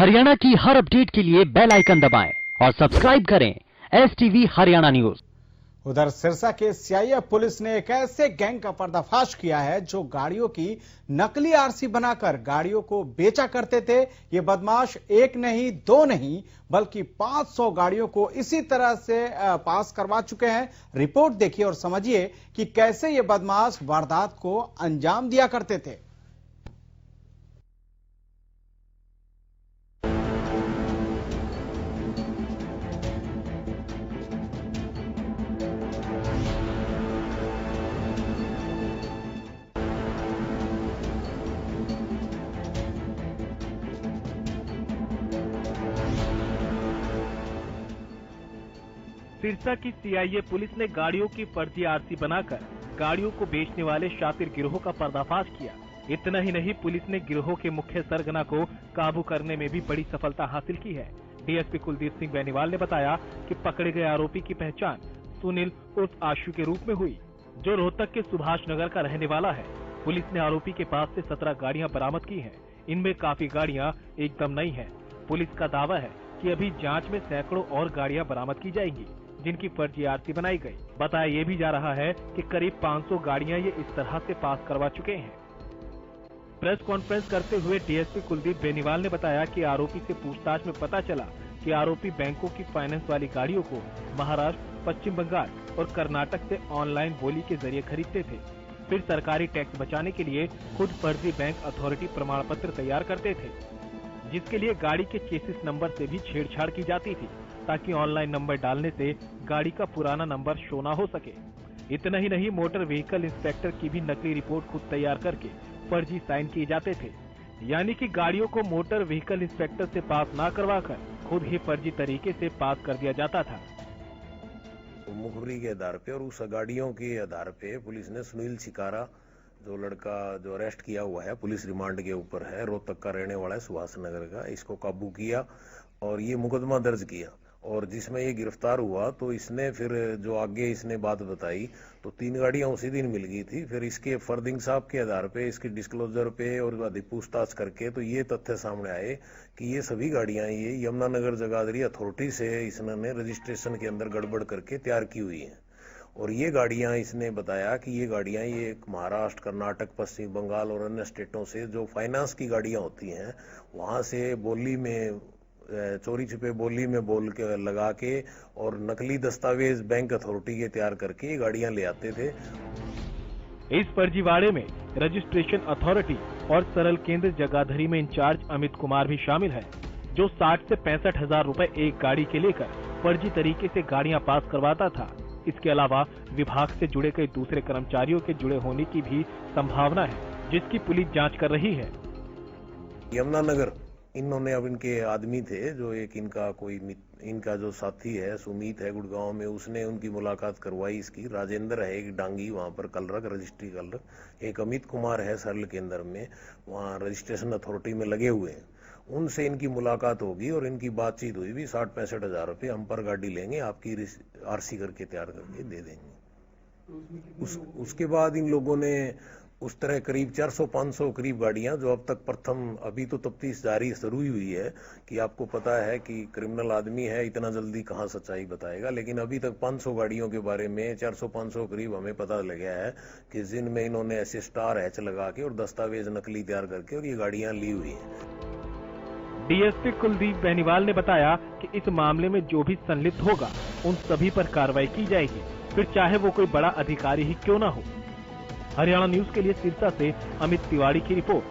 हरियाणा की हर अपडेट के लिए बेल आइकन दबाएं और सब्सक्राइब करें STV हरियाणा न्यूज। उधर सिरसा के सीआईए पुलिस ने एक ऐसे गैंग का पर्दाफाश किया है जो गाड़ियों की नकली आरसी बनाकर गाड़ियों को बेचा करते थे। ये बदमाश एक नहीं दो नहीं बल्कि 500 गाड़ियों को इसी तरह से पास करवा चुके हैं। रिपोर्ट देखिए और समझिए कि कैसे ये बदमाश वारदात को अंजाम दिया करते थे। सिरसा की सीआईए पुलिस ने गाड़ियों की फर्जी आरसी बनाकर गाड़ियों को बेचने वाले शातिर गिरोह का पर्दाफाश किया। इतना ही नहीं, पुलिस ने गिरोह के मुख्य सरगना को काबू करने में भी बड़ी सफलता हासिल की है। डीएसपी कुलदीप सिंह बेनीवाल ने बताया कि पकड़े गए आरोपी की पहचान सुनील उर्फ आशु के रूप में हुई, जो रोहतक के सुभाष नगर का रहने वाला है। पुलिस ने आरोपी के पास से 17 गाड़ियां बरामद की हैं। इनमें काफी गाड़ियां एकदम नई हैं। पुलिस का दावा है कि अभी जांच में सैकड़ों और गाड़ियां बरामद की जाएंगी जिनकी फर्जी आरसी बनाई गई। बताया ये भी जा रहा है कि करीब 500 गाड़ियां ये इस तरह से पास करवा चुके हैं। प्रेस कॉन्फ्रेंस करते हुए डीएसपी कुलदीप बेनीवाल ने बताया कि आरोपी से पूछताछ में पता चला कि आरोपी बैंकों की फाइनेंस वाली गाड़ियों को महाराष्ट्र, पश्चिम बंगाल और कर्नाटक से ऑनलाइन बोली के जरिए खरीदते थे। फिर सरकारी टैक्स बचाने के लिए खुद फर्जी बैंक अथॉरिटी प्रमाण पत्र तैयार करते थे, जिसके लिए गाड़ी के चेसिस नंबर से भी छेड़छाड़ की जाती थी ताकि ऑनलाइन नंबर डालने से गाड़ी का पुराना नंबर शो न हो सके। इतना ही नहीं, मोटर व्हीकल इंस्पेक्टर की भी नकली रिपोर्ट खुद तैयार करके फर्जी साइन किए जाते थे। यानी कि गाड़ियों को मोटर व्हीकल इंस्पेक्टर से पास न करवाकर खुद ही फर्जी तरीके से पास कर दिया जाता था। मुखबरी के आधार पे और उस गाड़ियों के आधार पे पुलिस ने सुनील शिकारा, जो लड़का जो अरेस्ट किया हुआ है, पुलिस रिमांड के ऊपर है, रोहतक का रहने वाला है, सुभाष नगर का, इसको काबू किया और ये मुकदमा दर्ज किया। और जिसमें ये गिरफ्तार हुआ तो इसने फिर जो आगे इसने बात बताई तो 3 गाड़ियां उसी दिन मिल गई थी। फिर इसके फर्दिंग साहब के आधार पे, इसके डिस्क्लोजर पे और अधिक पूछताछ करके तो ये तथ्य सामने आए कि ये सभी गाड़ियां ये यमुनानगर जगाधरी अथॉरिटी से इसने रजिस्ट्रेशन के अंदर गड़बड़ करके तैयार की हुई है। और ये गाड़ियां इसने बताया कि ये गाड़ियां ये महाराष्ट्र, कर्नाटक, पश्चिम बंगाल और अन्य स्टेटों से जो फाइनेंस की गाड़ियां होती हैं वहां से बोली में चोरी छिपे बोली में बोल के लगा के और नकली दस्तावेज बैंक अथॉरिटी के तैयार करके गाड़ियां ले आते थे। इस फर्जीवाड़े में रजिस्ट्रेशन अथॉरिटी और सरल केंद्र जगाधरी में इंचार्ज अमित कुमार भी शामिल है, जो 60 से 65 हजार रुपए एक गाड़ी के लेकर फर्जी तरीके से गाड़ियां पास करवाता था। इसके अलावा विभाग से जुड़े कई दूसरे कर्मचारियों के जुड़े होने की भी संभावना है, जिसकी पुलिस जांच कर रही है। यमुनानगर इन्होंने, अब इनके आदमी थे जो एक इनका जो साथी है सुमीत है गुड़गांव में, उसने उनकी मुलाकात करवाई। इसकी राजेंद्र है एक डांगी, वहां पर कलरक, रजिस्ट्री कलरक। एक अमित कुमार है सरल केंद्र में, वहां रजिस्ट्रेशन अथॉरिटी में लगे हुए हैं। उनसे इनकी मुलाकात होगी और इनकी बातचीत हुई भी 60-65 हजार रुपये हम पर गाड़ी लेंगे, आपकी आरसी करके तैयार करके दे देंगे। उसके बाद इन लोगों ने उस तरह करीब 400-500 करीब गाड़ियां, जो अब तक प्रथम, अभी तो तफ्तीश जारी शुरू हुई है कि आपको पता है कि क्रिमिनल आदमी है, इतना जल्दी कहां सच्चाई बताएगा, लेकिन अभी तक 500 गाड़ियों के बारे में 400-500 करीब हमें पता लगा है कि जिनमें इन्होंने ऐसे स्टार हैच लगा के और दस्तावेज नकली तैयार करके और ये गाड़ियां ली हुई है। डीएसपी कुलदीप बेनीवाल ने बताया कि इस मामले में जो भी संलिप्त होगा उन सभी पर कार्रवाई की जाएगी, फिर चाहे वो कोई बड़ा अधिकारी ही क्यों न हो। हरियाणा न्यूज के लिए सिरसा से अमित तिवारी की रिपोर्ट।